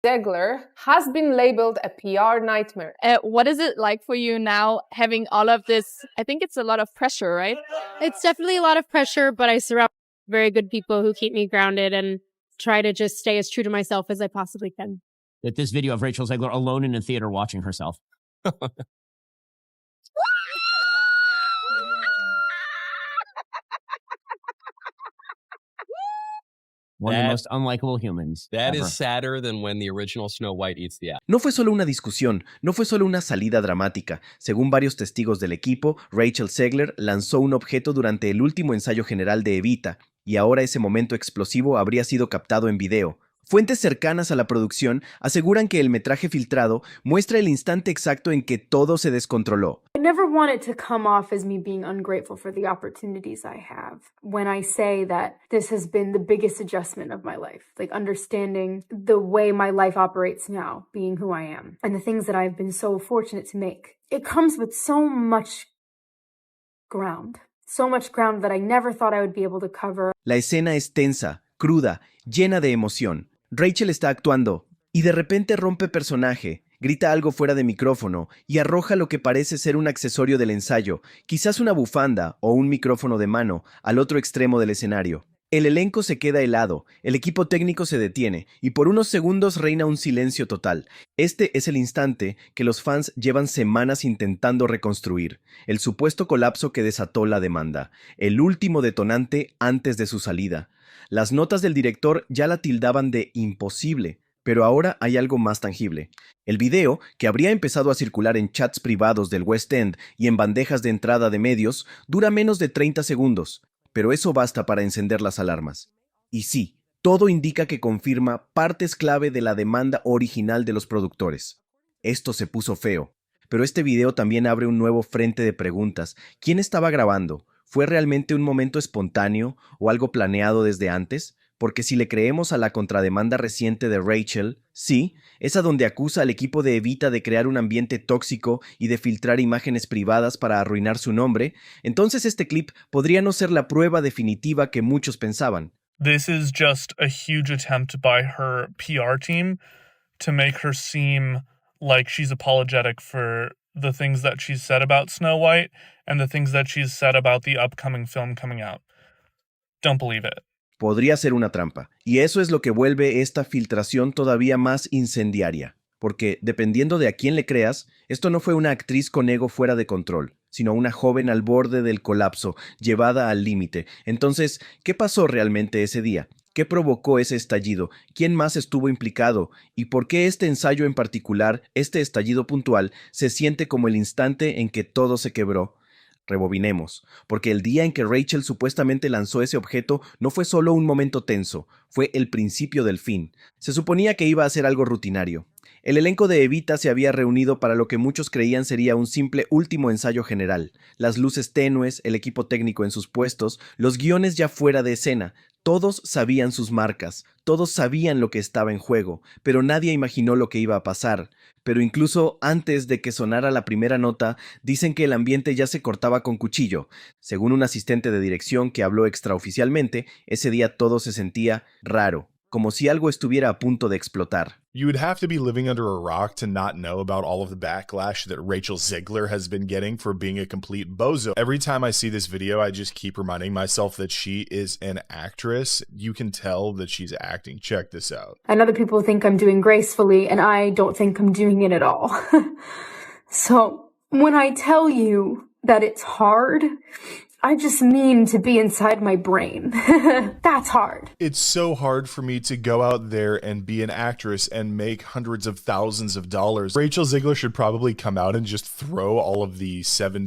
Zegler has been labeled a PR nightmare. What is it like for you now having all of this? I think it's a lot of pressure, right? It's definitely a lot of pressure, but I surround very good people who keep me grounded and try to just stay as true to myself as I possibly can. That this video of Rachel Zegler alone in a theater watching herself. One of the most unlikable humans. That ever. is sadder than when the original Snow White eats the apple. No fue solo una discusión, no fue solo una salida dramática. Según varios testigos del equipo, Rachel Zegler lanzó un objeto durante el último ensayo general de Evita, y ahora ese momento explosivo habría sido captado en video. Fuentes cercanas a la producción aseguran que el metraje filtrado muestra el instante exacto en que todo se descontroló. I never want it to come off as me being ungrateful for the opportunities I have when I say that this has been the biggest adjustment of my life, like understanding the way my life operates now, being who I am, and the things that I've been so fortunate to make. It comes with so much ground that I never thought I would be able to cover. La escena es tensa, cruda, llena de emoción. Rachel está actuando y de repente rompe personaje, grita algo fuera de micrófono y arroja lo que parece ser un accesorio del ensayo, quizás una bufanda o un micrófono de mano, al otro extremo del escenario. El elenco se queda helado, el equipo técnico se detiene y por unos segundos reina un silencio total. Este es el instante que los fans llevan semanas intentando reconstruir, el supuesto colapso que desató la demanda, el último detonante antes de su salida. Las notas del director ya la tildaban de imposible, pero ahora hay algo más tangible. El video, que habría empezado a circular en chats privados del West End y en bandejas de entrada de medios, dura menos de 30 segundos, pero eso basta para encender las alarmas. Y sí, todo indica que confirma partes clave de la demanda original de los productores. Esto se puso feo, pero este video también abre un nuevo frente de preguntas. ¿Quién estaba grabando? ¿Fue realmente un momento espontáneo o algo planeado desde antes? Porque si le creemos a la contrademanda reciente de Rachel, sí, es a donde acusa al equipo de Evita de crear un ambiente tóxico y de filtrar imágenes privadas para arruinar su nombre, entonces este clip podría no ser la prueba definitiva que muchos pensaban. This is just a huge attempt by her PR team to make her seem like she's apologetic for the things that she's said about Snow White and the things that she's said about the upcoming film coming out. Don't believe it. Podría ser una trampa, y eso es lo que vuelve esta filtración todavía más incendiaria, porque dependiendo de a quién le creas, esto no fue una actriz con ego fuera de control, sino una joven al borde del colapso, llevada al límite. Entonces, ¿qué pasó realmente ese día? ¿Qué provocó ese estallido? ¿Quién más estuvo implicado? ¿Y por qué este ensayo en particular, este estallido puntual, se siente como el instante en que todo se quebró? Rebobinemos, porque el día en que Rachel supuestamente lanzó ese objeto no fue solo un momento tenso, fue el principio del fin. Se suponía que iba a ser algo rutinario. El elenco de Evita se había reunido para lo que muchos creían sería un simple último ensayo general. Las luces tenues, el equipo técnico en sus puestos, los guiones ya fuera de escena. Todos sabían sus marcas, todos sabían lo que estaba en juego, pero nadie imaginó lo que iba a pasar. Pero incluso antes de que sonara la primera nota, dicen que el ambiente ya se cortaba con cuchillo. Según un asistente de dirección que habló extraoficialmente, ese día todo se sentía raro, como si algo estuviera a punto de explotar. You would have to be living under a rock to not know about all of the backlash that Rachel Zegler has been getting for being a complete bozo. Every time I see this video, I just keep reminding myself that she is an actress. You can tell that she's acting. Check this out. And other people think I'm doing gracefully, and I don't think I'm doing it at all. So when I tell you that it's hard, I just mean to be inside my brain. That's hard. It's so hard for me to go out there and be an actress and make hundreds of thousands of dollars. Rachel Zegler should probably come out and just throw all of the seven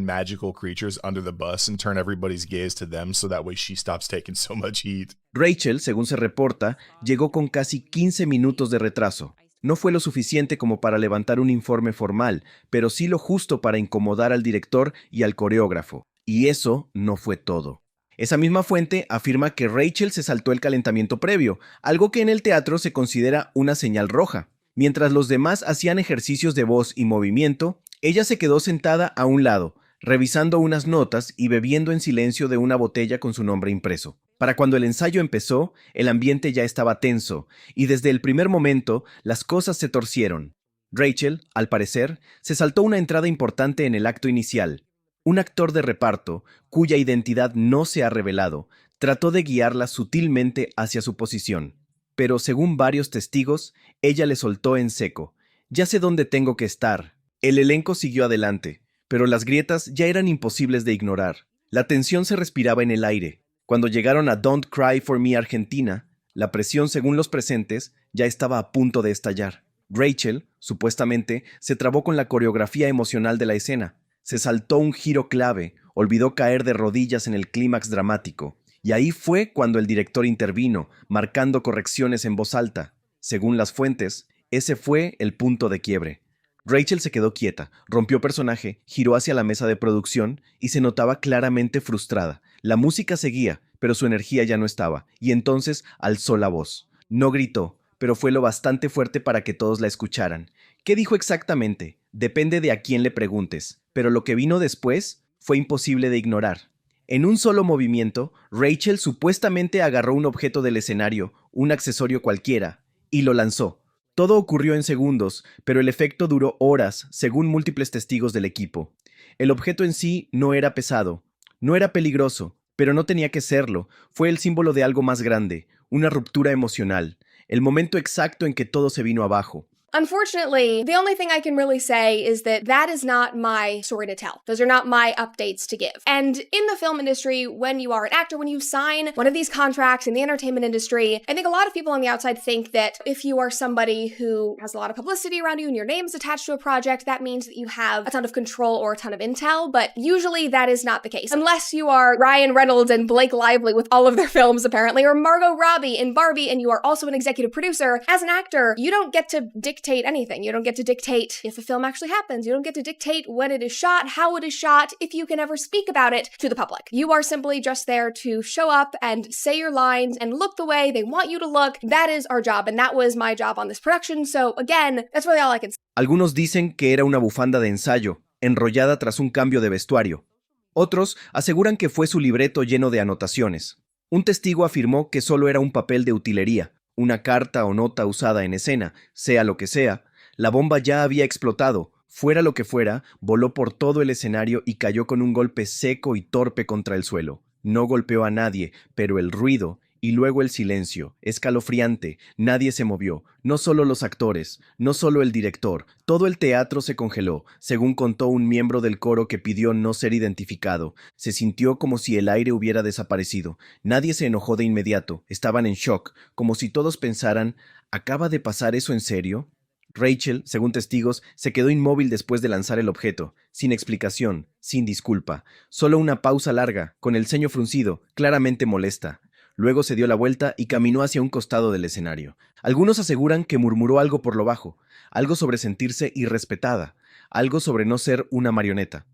magical creatures under the bus and turn everybody's gaze to them so that way she stops taking so much heat. Rachel, según se reporta, llegó con casi 15 minutos de retraso. No fue lo suficiente como para levantar un informe formal, pero sí lo justo para incomodar al director y al coreógrafo. Y eso no fue todo. Esa misma fuente afirma que Rachel se saltó el calentamiento previo, algo que en el teatro se considera una señal roja. Mientras los demás hacían ejercicios de voz y movimiento, ella se quedó sentada a un lado, revisando unas notas y bebiendo en silencio de una botella con su nombre impreso. Para cuando el ensayo empezó, el ambiente ya estaba tenso, y desde el primer momento las cosas se torcieron. Rachel, al parecer, se saltó una entrada importante en el acto inicial. Un actor de reparto, cuya identidad no se ha revelado, trató de guiarla sutilmente hacia su posición. Pero según varios testigos, ella le soltó en seco. «Ya sé dónde tengo que estar». El elenco siguió adelante, pero las grietas ya eran imposibles de ignorar. La tensión se respiraba en el aire. Cuando llegaron a Don't Cry for Me, Argentina, la presión, según los presentes, ya estaba a punto de estallar. Rachel, supuestamente, se trabó con la coreografía emocional de la escena. Se saltó un giro clave, olvidó caer de rodillas en el clímax dramático. Y ahí fue cuando el director intervino, marcando correcciones en voz alta. Según las fuentes, ese fue el punto de quiebre. Rachel se quedó quieta, rompió personaje, giró hacia la mesa de producción y se notaba claramente frustrada. La música seguía, pero su energía ya no estaba, y entonces alzó la voz. No gritó, pero fue lo bastante fuerte para que todos la escucharan. ¿Qué dijo exactamente? Depende de a quién le preguntes, pero lo que vino después fue imposible de ignorar. En un solo movimiento, Rachel supuestamente agarró un objeto del escenario, un accesorio cualquiera, y lo lanzó. Todo ocurrió en segundos, pero el efecto duró horas, según múltiples testigos del equipo. El objeto en sí no era pesado, no era peligroso, pero no tenía que serlo. Fue el símbolo de algo más grande, una ruptura emocional, el momento exacto en que todo se vino abajo. Unfortunately, the only thing I can really say is that that is not my story to tell. Those are not my updates to give. And in the film industry, when you are an actor, when you sign one of these contracts in the entertainment industry, I think a lot of people on the outside think that if you are somebody who has a lot of publicity around you and your name is attached to a project, that means that you have a ton of control or a ton of intel, but usually that is not the case. Unless you are Ryan Reynolds and Blake Lively with all of their films, apparently, or Margot Robbie in Barbie, and you are also an executive producer. As an actor, you don't get to dictate anything. You don't get to dictate if a film actually happens. You don't get to dictate when it is shot, how it is shot, if you can ever speak about it to the public. You are simply just there to show up and say your lines and look the way they want you to look. That is our job, and that was my job on this production. So again, that's really all I can say. Algunos dicen que era una bufanda de ensayo, enrollada tras un cambio de vestuario. Otros aseguran que fue su libreto lleno de anotaciones. Un testigo afirmó que solo era un papel de utilería, una carta o nota usada en escena, sea lo que sea. La bomba ya había explotado. Fuera lo que fuera, voló por todo el escenario y cayó con un golpe seco y torpe contra el suelo. No golpeó a nadie, pero el ruido y luego el silencio, escalofriante. Nadie se movió, no solo los actores, no solo el director. Todo el teatro se congeló, según contó un miembro del coro que pidió no ser identificado. Se sintió como si el aire hubiera desaparecido. Nadie se enojó de inmediato, estaban en shock, como si todos pensaran, ¿acaba de pasar eso en serio? Rachel, según testigos, se quedó inmóvil después de lanzar el objeto, sin explicación, sin disculpa. Solo una pausa larga, con el ceño fruncido, claramente molesta. Luego se dio la vuelta y caminó hacia un costado del escenario. Algunos aseguran que murmuró algo por lo bajo, algo sobre sentirse irrespetada, algo sobre no ser una marioneta.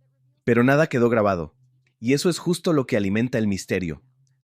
Pero nada quedó grabado, y eso es justo lo que alimenta el misterio.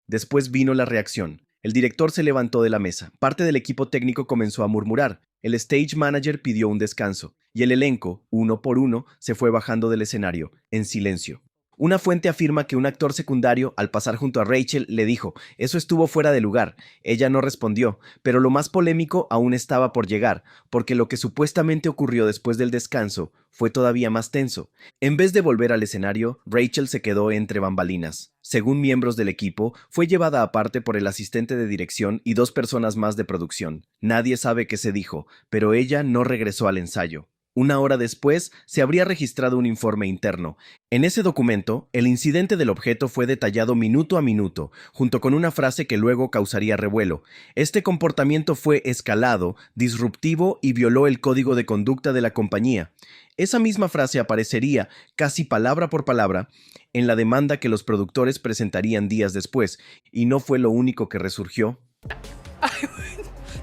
Después vino la reacción. El director se levantó de la mesa, parte del equipo técnico comenzó a murmurar, el stage manager pidió un descanso, y el elenco, uno por uno, se fue bajando del escenario, en silencio. Una fuente afirma que un actor secundario, al pasar junto a Rachel, le dijo, «Eso estuvo fuera de lugar». Ella no respondió, pero lo más polémico aún estaba por llegar, porque lo que supuestamente ocurrió después del descanso fue todavía más tenso. En vez de volver al escenario, Rachel se quedó entre bambalinas. Según miembros del equipo, fue llevada aparte por el asistente de dirección y 2 personas más de producción. Nadie sabe qué se dijo, pero ella no regresó al ensayo. Una hora después, se habría registrado un informe interno. En ese documento, el incidente del objeto fue detallado minuto a minuto, junto con una frase que luego causaría revuelo. Este comportamiento fue escalado, disruptivo y violó el código de conducta de la compañía. Esa misma frase aparecería, casi palabra por palabra, en la demanda que los productores presentarían días después, y no fue lo único que resurgió.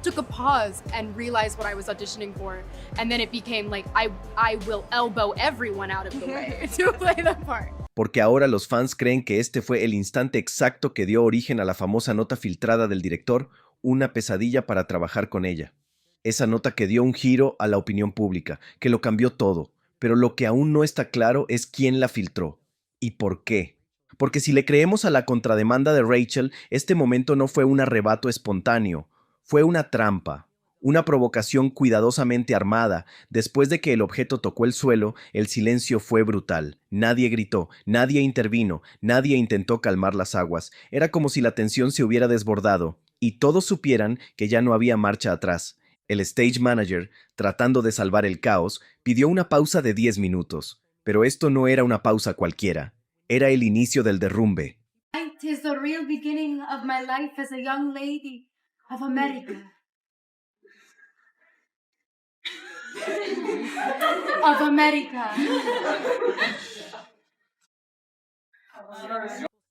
Took a pause and realized what I was auditioning for, and then it became like I will elbow everyone out of the way to play the part. Porque ahora los fans creen que este fue el instante exacto que dio origen a la famosa nota filtrada del director, una pesadilla para trabajar con ella. Esa nota que dio un giro a la opinión pública, que lo cambió todo, pero lo que aún no está claro es quién la filtró y por qué. porque si le creemos a la contrademanda de Rachel, este momento no fue un arrebato espontáneo, fue una trampa. Una provocación cuidadosamente armada. Después de que el objeto tocó el suelo, el silencio fue brutal. Nadie gritó, nadie intervino, nadie intentó calmar las aguas. Era como si la tensión se hubiera desbordado, y todos supieran que ya no había marcha atrás. El stage manager, tratando de salvar el caos, pidió una pausa de 10 minutos. Pero esto no era una pausa cualquiera. Era el inicio del derrumbe. It is the real beginning of my life as a young lady of America. Of America.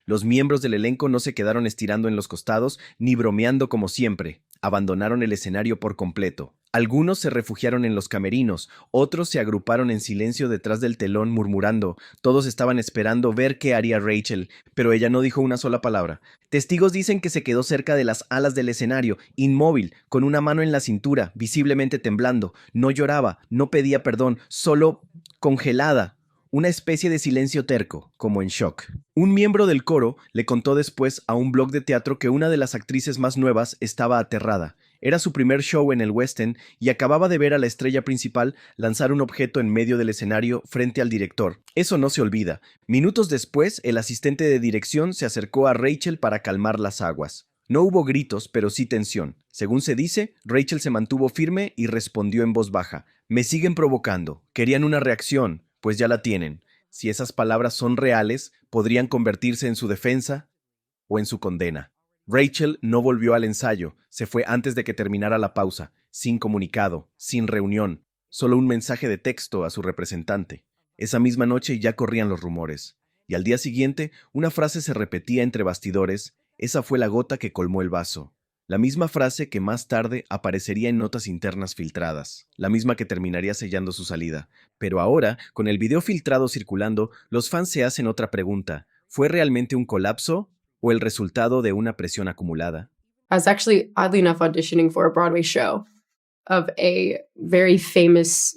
Los miembros del elenco no se quedaron estirando en los costados ni bromeando como siempre. Abandonaron el escenario por completo. Algunos se refugiaron en los camerinos, otros se agruparon en silencio detrás del telón murmurando. Todos estaban esperando ver qué haría Rachel, pero ella no dijo una sola palabra. Testigos dicen que se quedó cerca de las alas del escenario, inmóvil, con una mano en la cintura, visiblemente temblando. No lloraba, no pedía perdón, solo congelada. Una especie de silencio terco, como en shock. Un miembro del coro le contó después a un blog de teatro que una de las actrices más nuevas estaba aterrada. Era su primer show en el West End y acababa de ver a la estrella principal lanzar un objeto en medio del escenario frente al director. Eso no se olvida. Minutos después, el asistente de dirección se acercó a Rachel para calmar las aguas. No hubo gritos, pero sí tensión. Según se dice, Rachel se mantuvo firme y respondió en voz baja. Me siguen provocando. Querían una reacción. Pues ya la tienen. Si esas palabras son reales, podrían convertirse en su defensa o en su condena. Rachel no volvió al ensayo, se fue antes de que terminara la pausa, sin comunicado, sin reunión, solo un mensaje de texto a su representante. Esa misma noche ya corrían los rumores, y al día siguiente una frase se repetía entre bastidores, esa fue la gota que colmó el vaso. La misma frase que más tarde aparecería en notas internas filtradas, la misma que terminaría sellando su salida. Pero ahora, con el video filtrado circulando, los fans se hacen otra pregunta. ¿Fue realmente un colapso o el resultado de una presión acumulada? I was actually, oddly enough, auditioning for a Broadway show of a very famous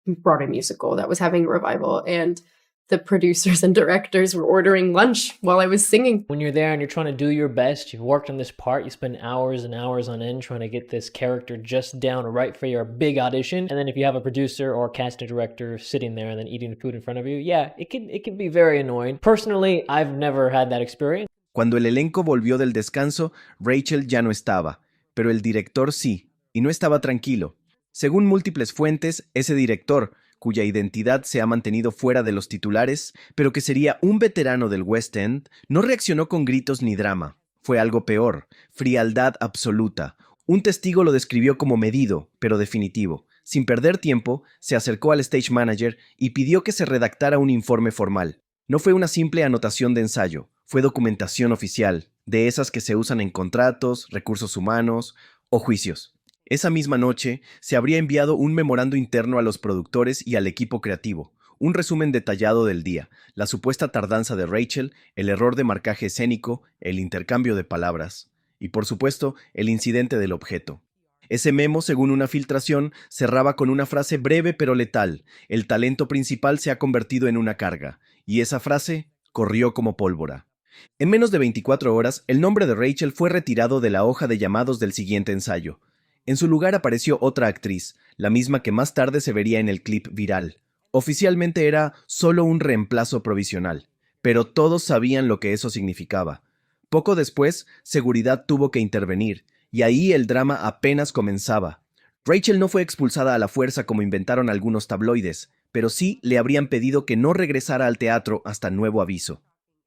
Broadway musical that was having a revival, and the producers and directors were ordering lunch while I was singing. When you're there and you're trying to do your best, you've worked on this part, you spend hours and hours on end trying to get this character just down right for your big audition. And then if you have a producer or casting director sitting there and then eating food in front of you, yeah, it can be very annoying. Personally, I've never had that experience. Cuando el elenco volvió del descanso, Rachel ya no estaba, pero el director sí, y no estaba tranquilo. Según múltiples fuentes, ese director, cuya identidad se ha mantenido fuera de los titulares, pero que sería un veterano del West End, no reaccionó con gritos ni drama. Fue algo peor, frialdad absoluta. Un testigo lo describió como medido, pero definitivo. Sin perder tiempo, se acercó al stage manager y pidió que se redactara un informe formal. No fue una simple anotación de ensayo, fue documentación oficial, de esas que se usan en contratos, recursos humanos o juicios. Esa misma noche, se habría enviado un memorando interno a los productores y al equipo creativo, un resumen detallado del día, la supuesta tardanza de Rachel, el error de marcaje escénico, el intercambio de palabras y, por supuesto, el incidente del objeto. Ese memo, según una filtración, cerraba con una frase breve pero letal: el talento principal se ha convertido en una carga, y esa frase corrió como pólvora. En menos de 24 horas, el nombre de Rachel fue retirado de la hoja de llamados del siguiente ensayo. En su lugar apareció otra actriz, la misma que más tarde se vería en el clip viral. Oficialmente era solo un reemplazo provisional, pero todos sabían lo que eso significaba. Poco después, seguridad tuvo que intervenir, y ahí el drama apenas comenzaba. Rachel no fue expulsada a la fuerza como inventaron algunos tabloides, pero sí le habrían pedido que no regresara al teatro hasta nuevo aviso.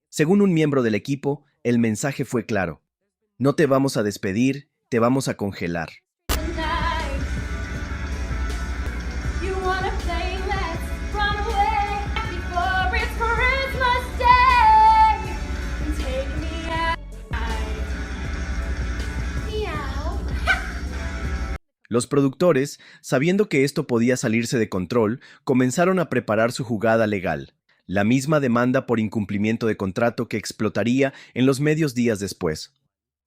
Según un miembro del equipo, el mensaje fue claro: no te vamos a despedir, te vamos a congelar. Los productores, sabiendo que esto podía salirse de control, comenzaron a preparar su jugada legal, la misma demanda por incumplimiento de contrato que explotaría en los medios días después.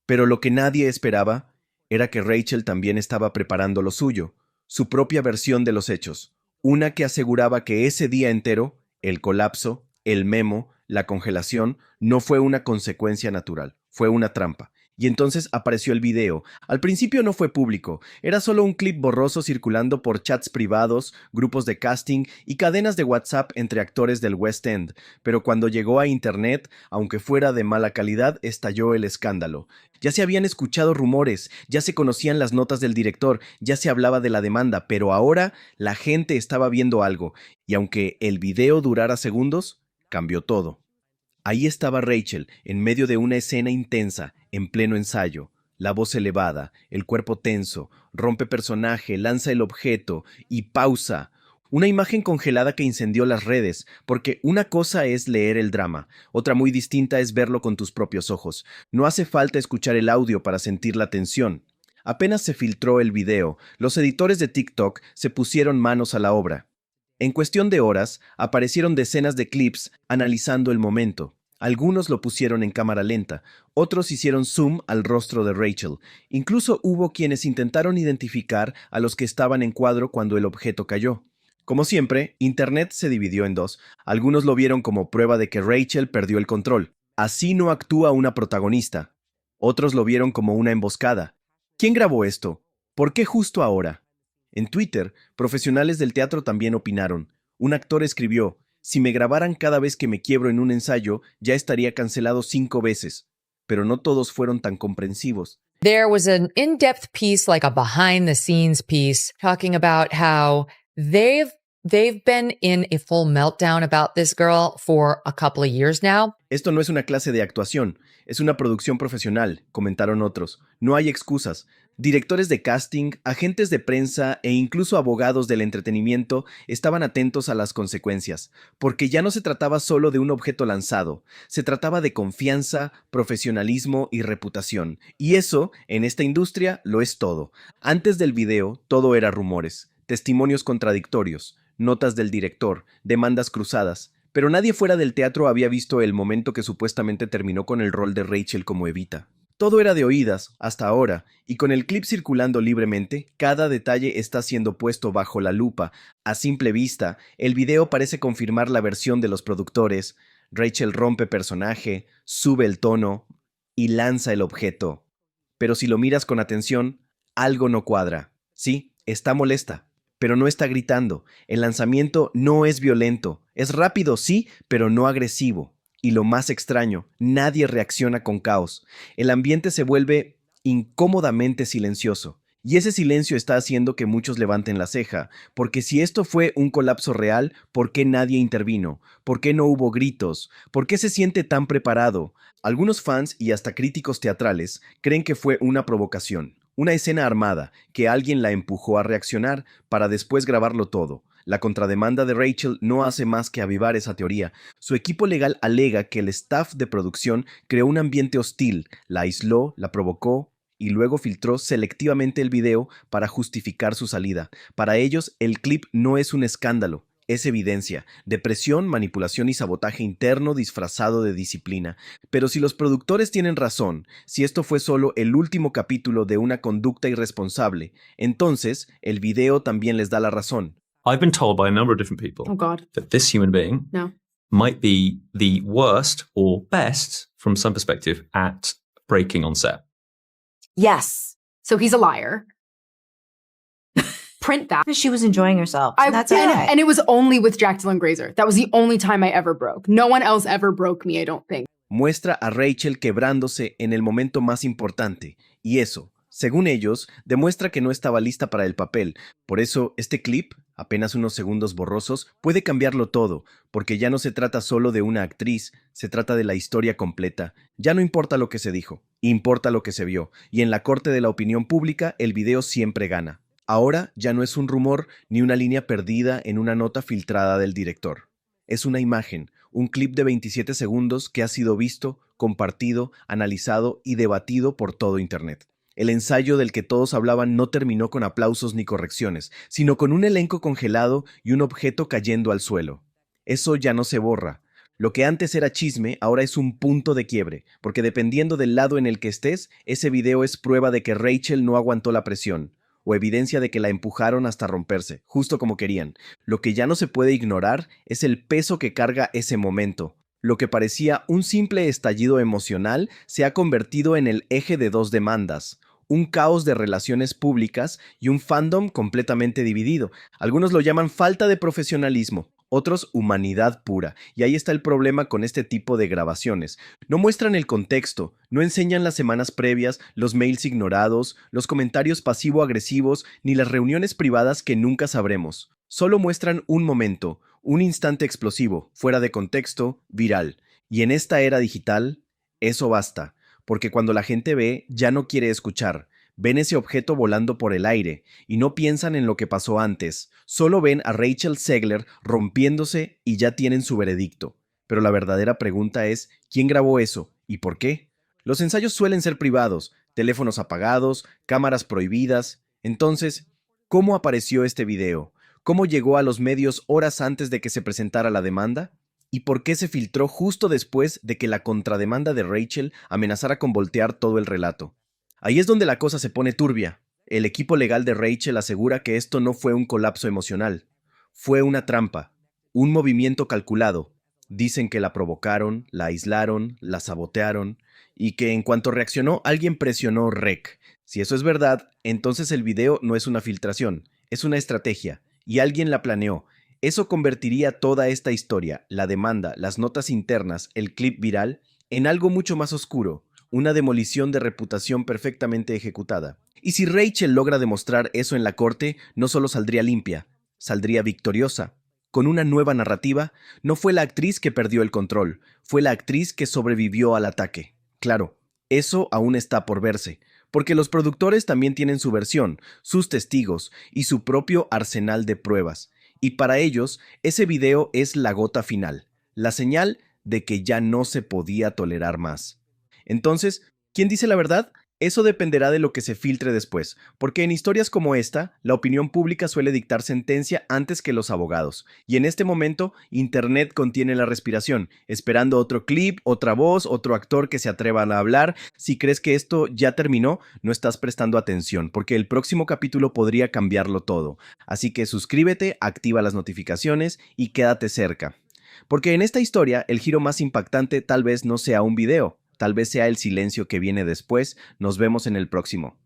Pero lo que nadie esperaba era que Rachel también estaba preparando lo suyo, su propia versión de los hechos, una que aseguraba que ese día entero, el colapso, el memo, la congelación, no fue una consecuencia natural, fue una trampa. Y entonces apareció el video. Al principio no fue público, era solo un clip borroso circulando por chats privados, grupos de casting y cadenas de WhatsApp entre actores del West End. Pero cuando llegó a Internet, aunque fuera de mala calidad, estalló el escándalo. Ya se habían escuchado rumores, ya se conocían las notas del director, ya se hablaba de la demanda, pero ahora la gente estaba viendo algo. Y aunque el video durara segundos, cambió todo. Ahí estaba Rachel, en medio de una escena intensa, en pleno ensayo. La voz elevada, el cuerpo tenso, rompe personaje, lanza el objeto y pausa. Una imagen congelada que incendió las redes, porque una cosa es leer el drama, otra muy distinta es verlo con tus propios ojos. No hace falta escuchar el audio para sentir la tensión. Apenas se filtró el video, los editores de TikTok se pusieron manos a la obra. En cuestión de horas, aparecieron decenas de clips analizando el momento. Algunos lo pusieron en cámara lenta, otros hicieron zoom al rostro de Rachel. Incluso hubo quienes intentaron identificar a los que estaban en cuadro cuando el objeto cayó. Como siempre, Internet se dividió en dos. Algunos lo vieron como prueba de que Rachel perdió el control. Así no actúa una protagonista. Otros lo vieron como una emboscada. ¿Quién grabó esto? ¿Por qué justo ahora? En Twitter, profesionales del teatro también opinaron. Un actor escribió: si me grabaran cada vez que me quiebro en un ensayo, ya estaría cancelado 5 veces. Pero no todos fueron tan comprensivos. There was an in-depth piece, like a behind-the-scenes piece, talking about how they've been in a full meltdown about this girl for a couple of years now. Esto no es una clase de actuación, es una producción profesional, comentaron otros. No hay excusas. Directores de casting, agentes de prensa e incluso abogados del entretenimiento estaban atentos a las consecuencias, porque ya no se trataba solo de un objeto lanzado, se trataba de confianza, profesionalismo y reputación. Y eso, en esta industria, lo es todo. Antes del video, todo era rumores, testimonios contradictorios, notas del director, demandas cruzadas. Pero nadie fuera del teatro había visto el momento que supuestamente terminó con el rol de Rachel como Evita. Todo era de oídas, hasta ahora, y con el clip circulando libremente, cada detalle está siendo puesto bajo la lupa. A simple vista, el video parece confirmar la versión de los productores. Rachel rompe personaje, sube el tono y lanza el objeto. Pero si lo miras con atención, algo no cuadra. Sí, está molesta, pero no está gritando. El lanzamiento no es violento. Es rápido, sí, pero no agresivo. Y lo más extraño, nadie reacciona con caos. El ambiente se vuelve incómodamente silencioso. Y ese silencio está haciendo que muchos levanten la ceja, porque si esto fue un colapso real, ¿por qué nadie intervino? ¿Por qué no hubo gritos? ¿Por qué se siente tan preparado? Algunos fans y hasta críticos teatrales creen que fue una provocación, una escena armada, que alguien la empujó a reaccionar para después grabarlo todo. La contrademanda de Rachel no hace más que avivar esa teoría. Su equipo legal alega que el staff de producción creó un ambiente hostil, la aisló, la provocó y luego filtró selectivamente el video para justificar su salida. Para ellos, el clip no es un escándalo, es evidencia de presión, manipulación y sabotaje interno disfrazado de disciplina. Pero si los productores tienen razón, si esto fue solo el último capítulo de una conducta irresponsable, entonces el video también les da la razón. I've been told by a number of different people that this human being might be the worst or best, from some perspective, at breaking on set. Yes. So he's a liar. Print that. She was enjoying herself. That's okay. And it was only with Jack Dylan Grazer. That was the only time I ever broke. No one else ever broke me, I don't think. Muestra a Rachel quebrándose en el momento más importante, y eso, según ellos, demuestra que no estaba lista para el papel. Por eso, este clip, apenas unos segundos borrosos, puede cambiarlo todo, porque ya no se trata solo de una actriz, se trata de la historia completa. Ya no importa lo que se dijo, importa lo que se vio, y en la corte de la opinión pública, el video siempre gana. Ahora ya no es un rumor ni una línea perdida en una nota filtrada del director. Es una imagen, un clip de 27 segundos que ha sido visto, compartido, analizado y debatido por todo Internet. El ensayo del que todos hablaban no terminó con aplausos ni correcciones, sino con un elenco congelado y un objeto cayendo al suelo. Eso ya no se borra. Lo que antes era chisme, ahora es un punto de quiebre, porque dependiendo del lado en el que estés, ese video es prueba de que Rachel no aguantó la presión, o evidencia de que la empujaron hasta romperse, justo como querían. Lo que ya no se puede ignorar es el peso que carga ese momento. Lo que parecía un simple estallido emocional se ha convertido en el eje de dos demandas, un caos de relaciones públicas y un fandom completamente dividido. Algunos lo llaman falta de profesionalismo, otros humanidad pura. Y ahí está el problema con este tipo de grabaciones. No muestran el contexto, no enseñan las semanas previas, los mails ignorados, los comentarios pasivo-agresivos, ni las reuniones privadas que nunca sabremos. Solo muestran un momento, un instante explosivo, fuera de contexto, viral. Y en esta era digital, eso basta. Porque cuando la gente ve, ya no quiere escuchar. Ven ese objeto volando por el aire y no piensan en lo que pasó antes. Solo ven a Rachel Zegler rompiéndose y ya tienen su veredicto. Pero la verdadera pregunta es, ¿quién grabó eso y por qué? Los ensayos suelen ser privados, teléfonos apagados, cámaras prohibidas. Entonces, ¿cómo apareció este video? ¿Cómo llegó a los medios horas antes de que se presentara la demanda? ¿Y por qué se filtró justo después de que la contrademanda de Rachel amenazara con voltear todo el relato? Ahí es donde la cosa se pone turbia. El equipo legal de Rachel asegura que esto no fue un colapso emocional. Fue una trampa, un movimiento calculado. Dicen que la provocaron, la aislaron, la sabotearon y que en cuanto reaccionó alguien presionó REC. Si eso es verdad, entonces el video no es una filtración, es una estrategia y alguien la planeó. Eso convertiría toda esta historia, la demanda, las notas internas, el clip viral, en algo mucho más oscuro, una demolición de reputación perfectamente ejecutada. Y si Rachel logra demostrar eso en la corte, no solo saldría limpia, saldría victoriosa. Con una nueva narrativa, no fue la actriz que perdió el control, fue la actriz que sobrevivió al ataque. Claro, eso aún está por verse, porque los productores también tienen su versión, sus testigos y su propio arsenal de pruebas. Y para ellos, ese video es la gota final, la señal de que ya no se podía tolerar más. Entonces, ¿quién dice la verdad? Eso dependerá de lo que se filtre después, porque en historias como esta, la opinión pública suele dictar sentencia antes que los abogados. Y en este momento, Internet contiene la respiración, esperando otro clip, otra voz, otro actor que se atreva a hablar. Si crees que esto ya terminó, no estás prestando atención, porque el próximo capítulo podría cambiarlo todo. Así que suscríbete, activa las notificaciones y quédate cerca. Porque en esta historia, el giro más impactante tal vez no sea un video. Tal vez sea el silencio que viene después. Nos vemos en el próximo.